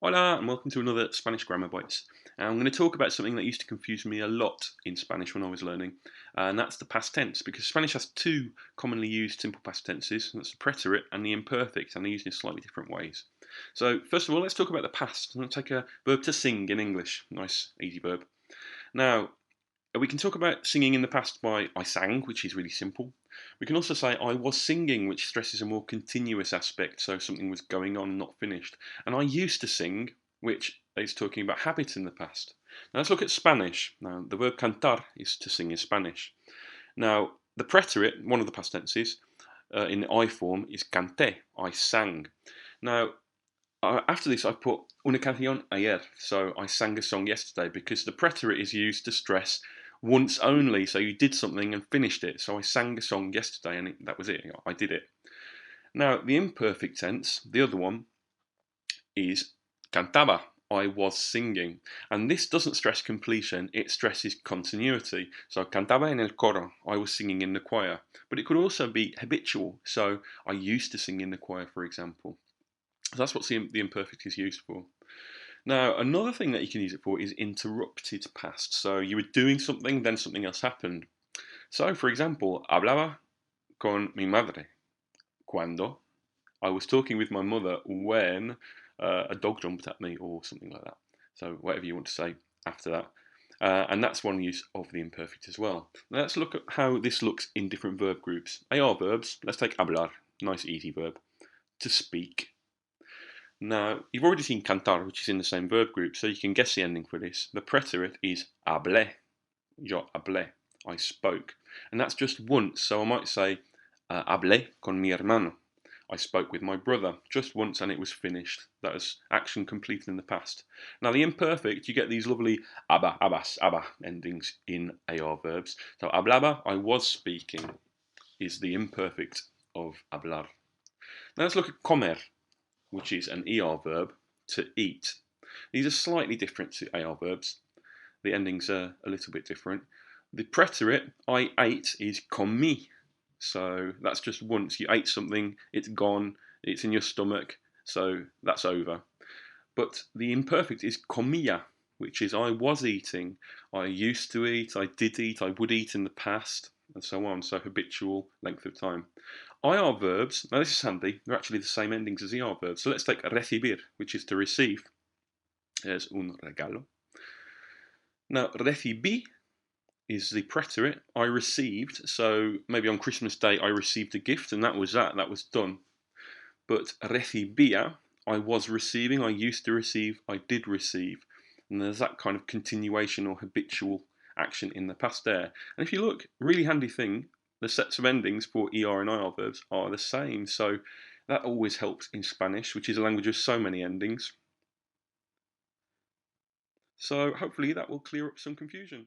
Hola, and welcome to another Spanish Grammar Bites. I'm going to talk about something that used to confuse me a lot in Spanish when I was learning, and that's the past tense, because Spanish has two commonly used simple past tenses, and that's the preterite and the imperfect, and they're used in slightly different ways. So, first of all, let's talk about the past. I'm going to take a verb to sing in English. Nice, easy verb. Now, we can talk about singing in the past by I sang, which is really simple. We can also say I was singing, which stresses a more continuous aspect, so something was going on, not finished. And I used to sing, which is talking about habits in the past. Now let's look at Spanish. Now, the verb cantar is to sing in Spanish. Now, the preterite, one of the past tenses, in the I form is canté, I sang. Now, after this, I've put una canción ayer, so I sang a song yesterday, because the preterite is used to stress once only, so you did something and finished it. So I sang a song yesterday, and that was it. I did it. Now, the imperfect tense, the other one, is cantaba. I was singing, and this doesn't stress completion; it stresses continuity. So cantaba en el coro. I was singing in the choir, but it could also be habitual. So I used to sing in the choir, for example. So that's what the imperfect is used for. Now, another thing that you can use it for is interrupted past. So you were doing something, then something else happened. So, for example, hablaba con mi madre cuando I was talking with my mother when a dog jumped at me or something like that. So, whatever you want to say after that. And that's one use of the imperfect as well. Now, let's look at how this looks in different verb groups. AR verbs, let's take hablar, nice easy verb. To speak. Now, you've already seen cantar, which is in the same verb group, so you can guess the ending for this. The preterite is hablé. Yo hablé. I spoke. And that's just once, so I might say hablé con mi hermano. I spoke with my brother just once and it was finished. That is action completed in the past. Now, the imperfect, you get these lovely aba, abas, aba endings in AR verbs. So, hablaba, I was speaking, is the imperfect of hablar. Now, let's look at comer, which is an ER verb, to eat. These are slightly different to AR verbs. The endings are a little bit different. The preterite, I ate, is comí. So that's just once. You ate something, it's gone, it's in your stomach, so that's over. But the imperfect is comía, which is I was eating, I used to eat, I did eat, I would eat in the past, and so on. So habitual, length of time. IR verbs, now this is handy, they're actually the same endings as ER verbs. So let's take recibir, which is to receive. There's un regalo. Now, recibí is the preterite. I received, so maybe on Christmas Day I received a gift, and that was done. But recibía, I was receiving, I used to receive, I did receive. And there's that kind of continuation or habitual action in the past there. And if you look, really handy thing, the sets of endings for ER and IR verbs are the same. So that always helps in Spanish, which is a language with so many endings. So hopefully that will clear up some confusion.